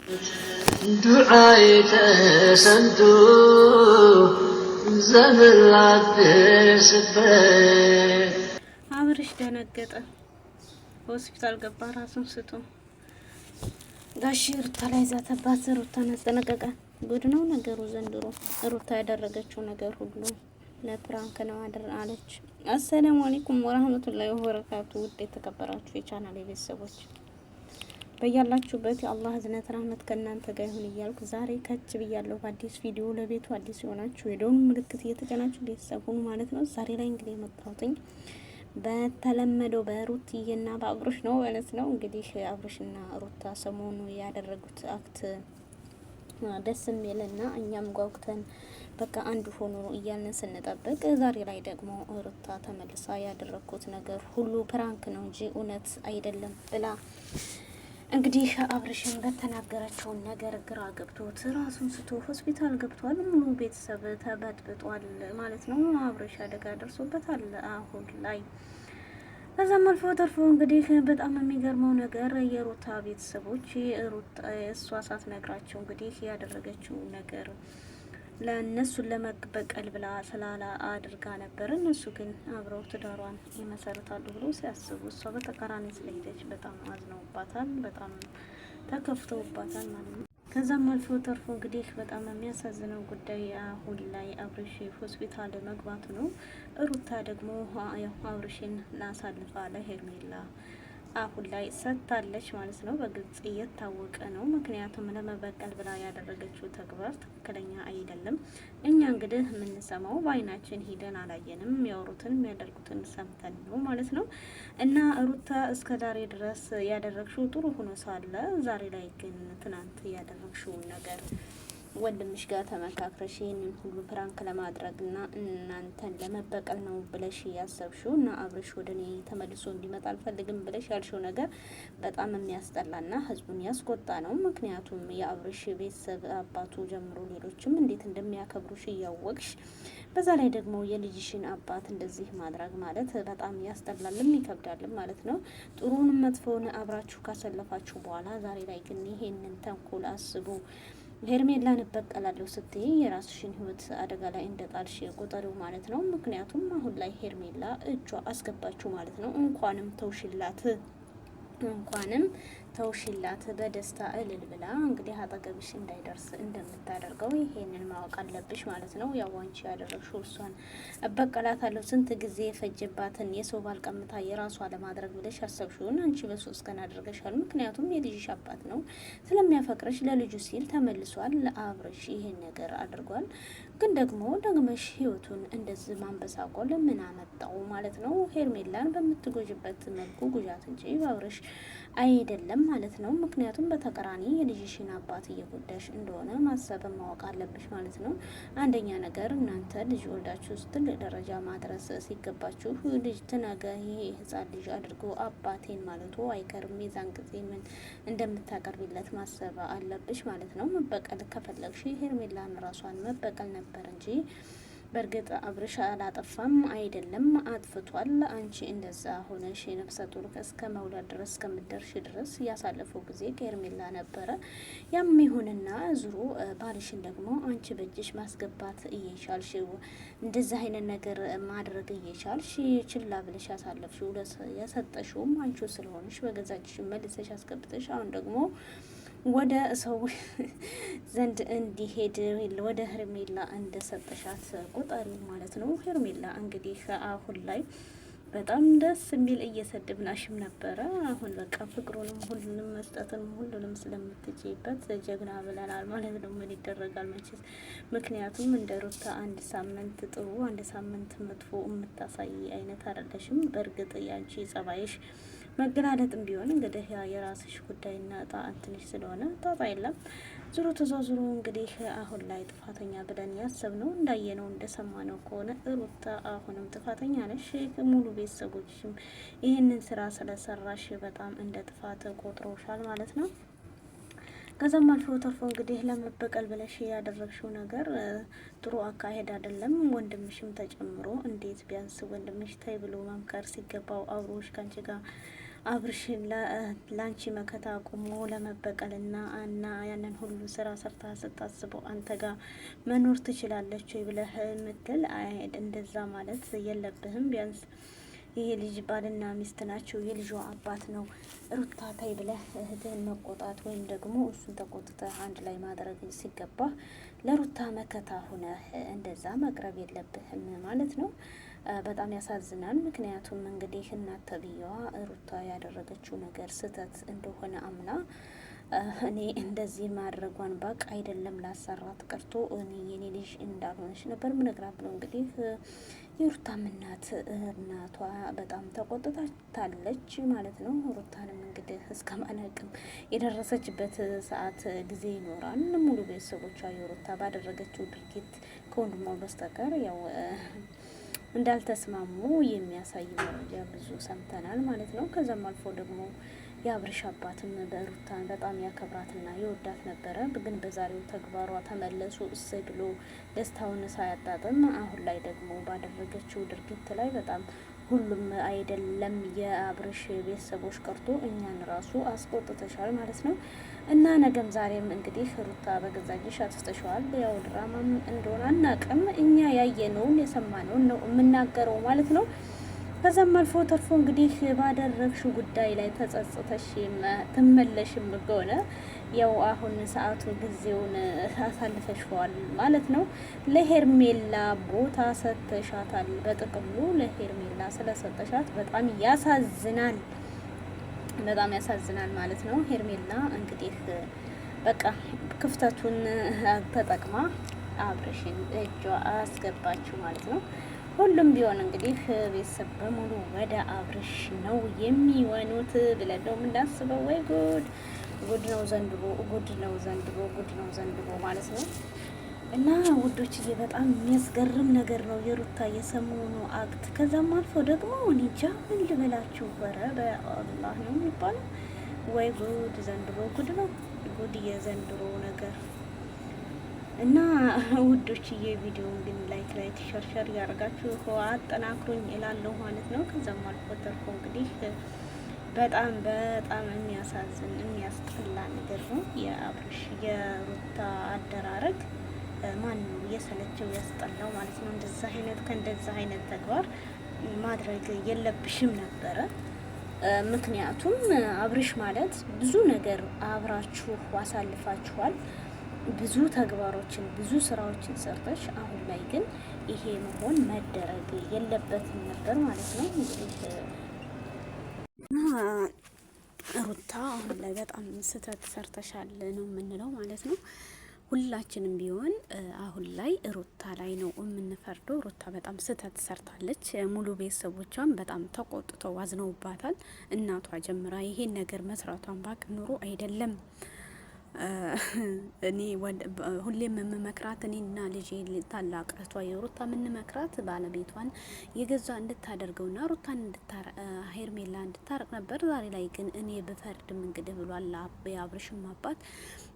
دعاي تسنتو زملات سبت አብርሽ ደነገጠ። ሆስፒታል ገባ ራሱን ስቶ። ጋሽ ሩታ ላይ ዛተባት። ሩታን አስጠነቀቀ። ጉድ ነው ነገሩ ዘንድሮ። ሩታ ያደረገችው ነገር ሁሉ ለፕራንክ ነው አለች። አሰላሙ አለይኩም ወራህመቱላሂ ወበረካቱ። ውድ የተከበራችሁ የቻናሌ ቤተሰቦች በያላችሁበት የአላህ ህዝነት ረህመት ከእናንተ ጋር ይሁን እያልኩ ዛሬ ከች ብያለሁ በአዲስ ቪዲዮ። ለቤቱ አዲስ የሆናችሁ የደወል ምልክት እየተጫናችሁ ቤተሰብ ሁኑ ማለት ነው። ዛሬ ላይ እንግዲህ የመጣሁትኝ በተለመደው በሩትዬና በአብርሽ ነው ማለት ነው። እንግዲህ አብርሽና ሩታ ሰሞኑ ያደረጉት አክት ደስ የሚልና እኛም ጓጉተን በቃ አንድ ሆኖ እያልን ስንጠብቅ ዛሬ ላይ ደግሞ ሩታ ተመልሳ ያደረኩት ነገር ሁሉ ፕራንክ ነው እንጂ እውነት አይደለም ብላ እንግዲህ አብርሽን በተናገረችውን ነገር ግራ ገብቶት ራሱን ስቶ ሆስፒታል ገብቷል። ሙሉ ቤተሰብ ተበጥብጧል ማለት ነው። አብርሽ አደጋ ደርሶበታል አሁን ላይ። ከዛም አልፎ ተርፎ እንግዲህ በጣም የሚገርመው ነገር የሩታ ቤተሰቦች ሩታ እሷ ሳትነግራቸው እንግዲህ ያደረገችው ነገር ለእነሱን ለመበቀል ብላ ስላላ አድርጋ ነበር። እነሱ ግን አብረው ትዳሯን ይመሰርታሉ ብሎ ሲያስቡ እሷ በተቃራኒ ስለሄደች በጣም አዝነውባታል፣ በጣም ተከፍተውባታል ማለት ነው። ከዛም አልፎ ተርፎ እንግዲህ በጣም የሚያሳዝነው ጉዳይ አሁን ላይ አብርሽ ሆስፒታል መግባቱ ነው። ሩታ ደግሞ አብርሽን ላሳልፋ ለሄርሜላ አሁን ላይ ሰጥታለች ማለት ነው። በግልጽ እየታወቀ ነው። ምክንያቱም ለመበቀል ብላ ያደረገችው ተግባር ትክክለኛ አይደለም። እኛ እንግዲህ የምንሰማው በአይናችን ሂደን አላየንም፣ የሚያወሩትን የሚያደርጉትን ሰምተን ነው ማለት ነው። እና ሩታ እስከ ዛሬ ድረስ ያደረግሽው ጥሩ ሆኖ ሳለ ዛሬ ላይ ግን ትናንት ያደረግሽውን ነገር ወንድምሽ ጋር ተመካክረሽ ይህንን ሁሉ ፕራንክ ለማድረግና እናንተን ለመበቀል ነው ብለሽ ያሰብሽው እና አብርሽ ወደ እኔ ተመልሶ እንዲመጣ አልፈልግም ብለሽ ያልሽው ነገር በጣም የሚያስጠላና ህዝቡን ያስቆጣ ነው። ምክንያቱም የአብርሽ ቤተሰብ አባቱ ጀምሮ ሌሎችም እንዴት እንደሚያከብሩሽ እያወቅሽ በዛ ላይ ደግሞ የልጅሽን አባት እንደዚህ ማድረግ ማለት በጣም ያስጠላልም ይከብዳልም ማለት ነው። ጥሩንም መጥፎውን አብራችሁ ካሰለፋችሁ በኋላ ዛሬ ላይ ግን ይሄንን ተንኮል አስቡ ሄርሜላን እበቀላለሁ ስትይ የራስሽን ህይወት አደጋ ላይ እንደጣልሽ ቆጠሪው ማለት ነው። ምክንያቱም አሁን ላይ ሄርሜላ እጇ አስገባችሁ ማለት ነው። እንኳንም ተውሽላት በደስታ እልል ብላ እንግዲህ አጠገብሽ እንዳይደርስ እንደምታደርገው ይሄንን ማወቅ አለብሽ ማለት ነው። ያው አንቺ ያደረግሽው እሷን እበቀላታለሁ ስንት ጊዜ የፈጀባትን የሰው ባል ቀምታ የራሷ ለማድረግ ብለሽ ያሰብሽውን አንቺ በሶስት ቀን አድርገሻል። ምክንያቱም የልጅሽ አባት ነው፣ ስለሚያፈቅረሽ ለልጁ ሲል ተመልሷል። ለአብርሽ ይሄን ነገር አድርጓል። ግን ደግሞ ደግመሽ ህይወቱን እንደዚህ ማንበሳቆል ምን አመጣው ማለት ነው። ሄርሜላን በምትጎጅበት መልኩ ጉጃት እንጂ አብርሽ አይደለም ማለት ነው። ምክንያቱም በተቃራኒ የልጅሽን አባት እየጎዳሽ እንደሆነ ማሰብ ማወቅ አለብሽ ማለት ነው። አንደኛ ነገር እናንተ ልጅ ወልዳችሁ ትልቅ ደረጃ ማድረስ ሲገባችሁ ልጅ ትነገ ይሄ ህፃን ልጅ አድርጎ አባቴን ማለቱ አይቀርም። የዛን ጊዜ ምን እንደምታቀርቢለት ማሰብ አለብሽ ማለት ነው። መበቀል ከፈለግሽ ሄርሜላን ራሷን መበቀል ነበር እንጂ በእርግጥ አብርሽ አላጠፋም አይደለም፣ አጥፍቷል። አንቺ እንደዛ ሆነሽ የነፍሰ ጡር እስከ መውለድ ድረስ እስከምትደርሽ ድረስ ያሳለፈው ጊዜ ከሄርሜላ ነበረ። ያም ይሁንና ዙሩ ባልሽን ደግሞ አንቺ በእጅሽ ማስገባት እየቻልሽ እንደዛ አይነት ነገር ማድረግ እየቻልሽ ችላ ብለሽ ያሳለፍሽው የሰጠሽውም አንቺ ስለሆንሽ በገዛችሽ መልሰሽ አስገብተሽ አሁን ደግሞ ወደ ሰው ዘንድ እንዲሄድ ወደ ሄርሜላ እንደሰጠሻት ቁጠሪ ማለት ነው። ሄርሜላ እንግዲህ አሁን ላይ በጣም ደስ የሚል እየሰድብናሽም ነበረ። አሁን በቃ ፍቅሩንም ሁሉንም መስጠትንም ሁሉንም ስለምትችይበት ጀግና ብለናል ማለት ነው። ምን ይደረጋል መቼስ። ምክንያቱም እንደ ሩታ አንድ ሳምንት ጥሩ አንድ ሳምንት መጥፎ የምታሳይ አይነት አይደለሽም። በእርግጥ ያንቺ ጸባይሽ መገላለጥም ቢሆን እንግዲህ የራስሽ ጉዳይና ጣን ትንሽ ስለሆነ ጣጣ የለም። ዙሮ ተዛዙሮ እንግዲህ አሁን ላይ ጥፋተኛ ብለን ያሰብነው እንዳየነው እንደሰማነው ከሆነ ሩታ አሁንም ጥፋተኛ ነሽ። ሙሉ ቤተሰቦችም ይህንን ስራ ስለሰራሽ በጣም እንደ ጥፋት ቆጥሮሻል ማለት ነው። ከዛም አልፎ ተርፎ እንግዲህ ለመበቀል ብለሽ ያደረግሽው ነገር ጥሩ አካሄድ አይደለም። ወንድምሽም ተጨምሮ እንዴት ቢያንስ ወንድምሽ ተይ ብሎ መምከር ሲገባው አብሮሽ ካንቺ ጋር አብርሽ ላንቺ መከታ ቆሞ ለመበቀልና እና ያንን ሁሉ ስራ ሰርታ ስታስበው አንተ ጋር መኖር ትችላለች ወይ ብለህ ምትል እንደዛ ማለት የለብህም። ቢያንስ ይሄ ልጅ ባልና ሚስት ናቸው፣ የልጇ አባት ነው። ሩታ ታይ ብለህ እህትህን መቆጣት ወይም ደግሞ እሱን ተቆጥተህ አንድ ላይ ማድረግ ሲገባ ለሩታ መከታ ሆነህ እንደዛ መቅረብ የለብህም ማለት ነው። በጣም ያሳዝናል። ምክንያቱም እንግዲህ እናት ተብዬዋ ሩታ ያደረገችው ነገር ስህተት እንደሆነ አምና እኔ እንደዚህ ማድረጓን ባቅ አይደለም ላሰራት ቀርቶ እኔ የኔ ልጅ እንዳልሆነች ነበር ምነግራት ብለው እንግዲህ የሩታም እናቷ በጣም ተቆጥታለች ማለት ነው። ሩታንም እንግዲህ እስከ ማለቅም የደረሰችበት ሰዓት ጊዜ ይኖራል። ሙሉ ቤተሰቦቿ የሩታ ባደረገችው ድርጊት ከወንድሟ በስተቀር ያው እንዳልተስማሙ የሚያሳይ መረጃ ብዙ ሰምተናል ማለት ነው። ከዛም አልፎ ደግሞ የአብርሽ አባትም በሩታን በጣም ያከብራትና የወዳት ነበረ። ግን በዛሬው ተግባሯ ተመለሱ እሰይ ብሎ ደስታውን ሳያጣጥም አሁን ላይ ደግሞ ባደረገችው ድርጊት ላይ በጣም ሁሉም አይደለም የአብርሽ ቤተሰቦች ቀርቶ እኛን ራሱ አስቆጥተሻል ማለት ነው። እና ነገም ዛሬም እንግዲህ ሩታ በገዛጅሽ አትፍተሸዋል። ያው ድራማም እንደሆነ አናቅም፣ እኛ ያየነውን የሰማነውን ነው የምናገረው ማለት ነው። ከዛም አልፎ ተርፎ እንግዲህ ባደረግሽው ጉዳይ ላይ ተጸጽተሽ ትመለሽም ከሆነ ያው አሁን ሰዓቱ ጊዜውን አሳልፈሽዋል ማለት ነው። ለሄርሜላ ቦታ ሰጥተሻታል። በጥቅሉ ለሄርሜላ ስለሰጠሻት በጣም ያሳዝናል፣ በጣም ያሳዝናል ማለት ነው። ሄርሜላ እንግዲህ በቃ ክፍተቱን ተጠቅማ አብርሽን እጇ አስገባችው ማለት ነው። ሁሉም ቢሆን እንግዲህ ቤተሰብ በሙሉ ወደ አብርሽ ነው የሚወኑት ብለን ነው የምናስበው። ወይ ጉድ! ጉድ ነው ዘንድሮ፣ ጉድ ነው ዘንድሮ፣ ጉድ ነው ዘንድሮ ማለት ነው። እና ውዶችዬ በጣም የሚያስገርም ነገር ነው የሩታ የሰሞኑ አክት። ከዛም አልፎ ደግሞ እንጃ ምን ልበላችሁ፣ ኧረ በአላህ ነው የሚባለው። ወይ ጉድ! ዘንድሮ ጉድ ነው፣ ጉድ የዘንድሮ ነገር እና ውዶችዬ ቪዲዮውን ግን ላይክ ሸርሸር ያደርጋችሁ አጠናክሩኝ እላለሁ ማለት ነው። ከዛም አልፎ ተርፎ እንግዲህ በጣም በጣም የሚያሳዝን የሚያስጠላ ነገር ነው የአብርሽ የሩታ አደራረግ። ማን ነው የሰለቸው ያስጠላው ማለት ነው። እንደዛ አይነት ከእንደዛ አይነት ተግባር ማድረግ የለብሽም ነበረ። ምክንያቱም አብርሽ ማለት ብዙ ነገር አብራችሁ አሳልፋችኋል። ብዙ ተግባሮችን ብዙ ስራዎችን ሰርተሽ አሁን ላይ ግን ይሄ መሆን መደረግ የለበትም ነበር ማለት ነው። እንግዲህ ሩታ አሁን ላይ በጣም ስህተት ሰርተሻል ነው የምንለው ማለት ነው። ሁላችንም ቢሆን አሁን ላይ ሩታ ላይ ነው የምንፈርደው። ሩታ በጣም ስህተት ሰርታለች። ሙሉ ቤተሰቦቿም በጣም ተቆጥተው አዝነውባታል። እናቷ ጀምራ ይሄን ነገር መስራቷን ባቅ ኑሮ አይደለም እኔ ሁሌም የምመክራት እኔና ልጄ ታላቅ እህቷ የሩታ የምንመክራት ባለቤቷን የገዛ እንድታደርገውና ሩታን ሄርሜላ እንድታረቅ ነበር። ዛሬ ላይ ግን እኔ ብፈርድም እንግዲህ ብሏል የአብርሽም አባት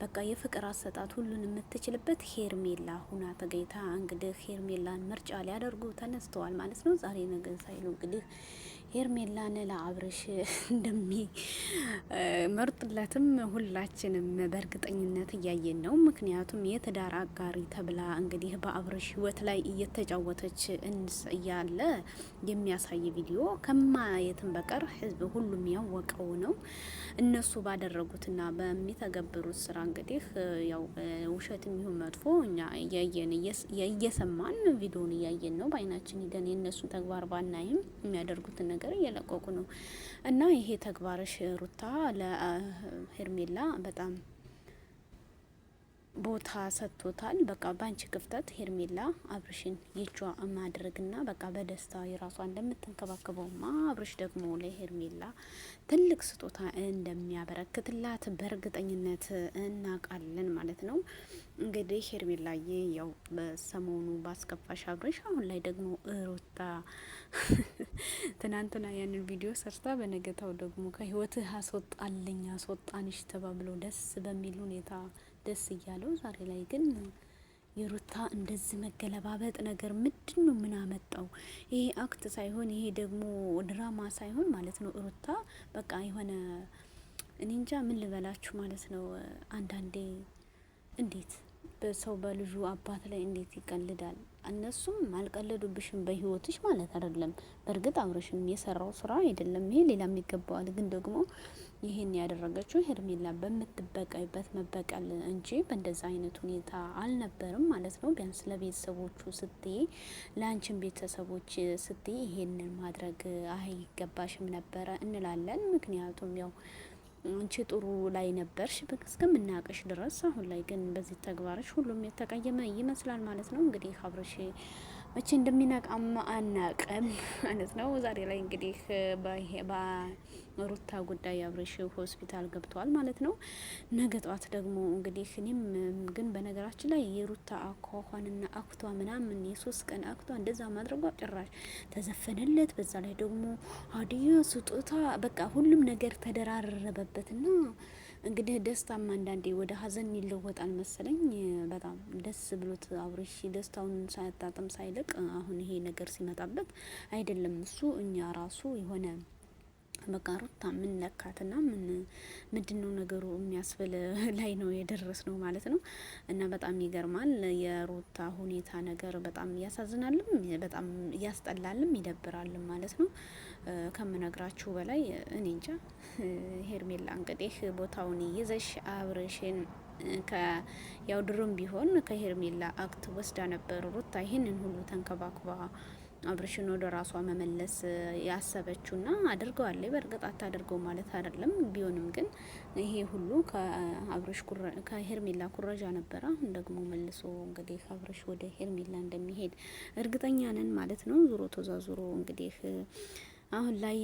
በቃ የፍቅር አሰጣት ሁሉን የምትችልበት ሄርሜላ ሁና ተገኝታ እንግዲህ ሄርሜላን ምርጫ ሊያደርጉ ተነስተዋል ማለት ነው። ዛሬ ነገ ሳይሉ እንግዲህ ሄርሜላን ለአብርሽ እንደሚመርጥለትም ሁላችንም በእርግጠኝነት እያየን ነው። ምክንያቱም የትዳር አጋሪ ተብላ እንግዲህ በአብርሽ ሕይወት ላይ እየተጫወተች እያለ የሚያሳይ ቪዲዮ ከማየትም በቀር ሕዝብ ሁሉም ያወቀው ነው። እነሱ ባደረጉትና በሚተገብሩት ስራ እንግዲህ ያው ውሸትም ይሁን መጥፎ እኛ እያየን እየሰማን ቪዲዮን እያየን ነው። በአይናችን ሂደን የእነሱን ተግባር ባናይም የሚያደርጉትን ነገር እየለቀቁ ነው። እና ይሄ ተግባርሽ ሩታ ለሄርሜላ በጣም ቦታ ሰጥቶታል። በቃ ባንቺ ክፍተት ሄርሜላ አብርሽን የጇ ማድረግና በቃ በደስታ የራሷ እንደምትንከባከበውማ አብርሽ ደግሞ ለሄርሜላ ትልቅ ስጦታ እንደሚያበረክትላት በእርግጠኝነት እናውቃለን ማለት ነው። እንግዲህ ሄርሜላዬ ያው በሰሞኑ ባስከፋሽ አብርሽ፣ አሁን ላይ ደግሞ ሩታ ትናንትና ያንን ቪዲዮ ሰርታ በነገታው ደግሞ ከህይወትህ አስወጣልኝ አስወጣንሽ ተባብሎ ደስ በሚል ሁኔታ ደስ እያለው ዛሬ ላይ ግን የሩታ እንደዚህ መገለባበጥ ነገር ምንድን ነው? ምን አመጣው? ይሄ አክት ሳይሆን ይሄ ደግሞ ድራማ ሳይሆን ማለት ነው። ሩታ በቃ የሆነ እኔ እንጃ ምን ልበላችሁ ማለት ነው። አንዳንዴ እንዴት በሰው በልጁ አባት ላይ እንዴት ይቀልዳል? እነሱም አልቀለዱብሽም በህይወትሽ ማለት አይደለም። በእርግጥ አብረሽም የሰራው ስራ አይደለም ይሄ ሌላም ይገባዋል። ግን ደግሞ ይሄን ያደረገችው ሄርሜላ በምትበቀይበት መበቀል እንጂ በእንደዛ አይነት ሁኔታ አልነበርም ማለት ነው። ቢያንስ ለቤተሰቦቹ ስትይ፣ ለአንቺን ቤተሰቦች ስትይ ይሄንን ማድረግ አይገባሽም ነበረ እንላለን። ምክንያቱም ያው አንቺ ጥሩ ላይ ነበርሽ እስከምናቀሽ ድረስ። አሁን ላይ ግን በዚህ ተግባርሽ ሁሉም የተቀየመ ይመስላል ማለት ነው። እንግዲህ አብረሽ መቼ እንደሚነቃም አናቅም ማለት ነው። ዛሬ ላይ እንግዲህ በሩታ ጉዳይ አብረሽ ሆስፒታል ገብቷል ማለት ነው። ነገ ጠዋት ደግሞ እንግዲህ እኔም ግን በነገራችን ላይ የሩታ አኳኋንና አክቷ ምናምን የ3 ቀን አክቷ እንደዛ ማድረጓ ጭራሽ ተዘፈነለት። በዛ ላይ ደግሞ ሀዲያ ስጦታ በቃ ሁሉም ነገር ተደራረበበትና እንግዲህ ደስታም አንዳንዴ ወደ ሀዘን ይለወጣል መሰለኝ። በጣም ደስ ብሎት አብረሽ ደስታውን ሳያጣጥም ሳይልቅ አሁን ይሄ ነገር ሲመጣበት አይደለም እሱ እኛ ራሱ የሆነ በቃ ሩታ ምን ነካትና ምንድነው ነገሩ የሚያስብል ላይ ነው የደረስ ነው ማለት ነው። እና በጣም ይገርማል የሩታ ሁኔታ ነገር በጣም ያሳዝናልም፣ በጣም ያስጠላልም፣ ይደብራልም ማለት ነው። ከምነግራችሁ በላይ እኔ እንጃ። ሄርሜላ እንግዲህ ቦታውን ይዘሽ አብረሽን ያው ድሮም ቢሆን ከሄርሜላ አክት ወስዳ ነበር ሩታ ይህንን ሁሉ ተንከባክባ አብረሽን ወደ ራሷ መመለስ ያሰበችውና አድርገዋለች። በእርግጥ አታደርገው ማለት አይደለም። ቢሆንም ግን ይሄ ሁሉ ከአብረሽ ከሄርሜላ ኩረጃ ነበረ። አሁን ደግሞ መልሶ እንግዲህ አብረሽ ወደ ሄርሜላ እንደሚሄድ እርግጠኛ ነን ማለት ነው። ዙሮ ተዛዙሮ እንግዲህ አሁን ላይ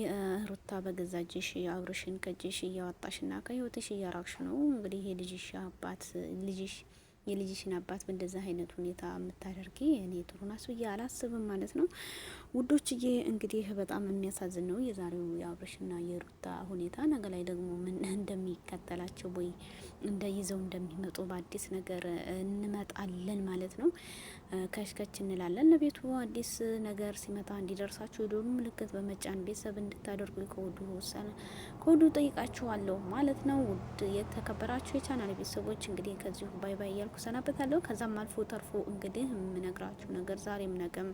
ሩታ በገዛ እጅሽ አብረሽን ከእጅሽ እያወጣሽና ከህይወትሽ እያራቅሽ ነው። እንግዲህ የልጅሽ አባት የልጅሽን አባት በእንደዛ አይነት ሁኔታ የምታደርጊ እኔ ጥሩ ናስ ብዬ አላስብም ማለት ነው። ውዶችዬ እንግዲህ በጣም የሚያሳዝን ነው የዛሬው የአብረሽና የሩታ ሁኔታ። ነገ ላይ ደግሞ ምን እንደሚከተላቸው ወይ እንደይዘው እንደሚመጡ በአዲስ ነገር እንመጣለን ማለት ነው። ከሽከች እንላለን። ለቤቱ አዲስ ነገር ሲመጣ እንዲደርሳችሁ የደወል ምልክት በመጫን ቤተሰብ እንድታደርጉ ከወዲሁ ጠይቃችኋለሁ ማለት ነው። ውድ የተከበራችሁ የቻናል ቤተሰቦች እንግዲህ ከዚሁ ባይ ባይ እያልኩ ሰናበታለሁ። ከዛም አልፎ ተርፎ እንግዲህ የምነግራችሁ ነገር ዛሬም ነገም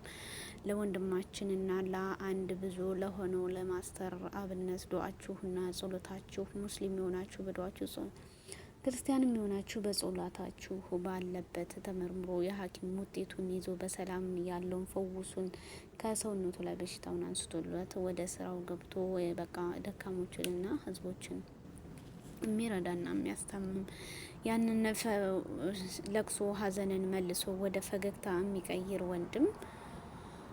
ለወንድማችንና ለአንድ ብዙ ለሆነው ለማስተር አብነት ዱአችሁና ጸሎታችሁ፣ ሙስሊም የሆናችሁ በዱአችሁ፣ ክርስቲያንም የሆናችሁ በጸሎታችሁ ባለበት ተመርምሮ የሐኪም ውጤቱን ይዞ በሰላም ያለውን ፈውሱን ከሰውነቱ ላይ በሽታውን አንስቶለት ወደ ስራው ገብቶ በቃ ደካሞችንና ህዝቦችን የሚረዳና የሚያስታምም ያንን ለቅሶ ሀዘንን መልሶ ወደ ፈገግታ የሚቀይር ወንድም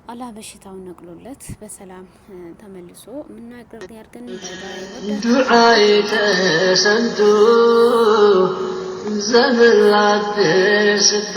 አላህ በሽታውን ነቅሎለት በሰላም ተመልሶ ምናገር ያርገን። ዱዓይ ተሰምቶ ዘመን ላትደርስበት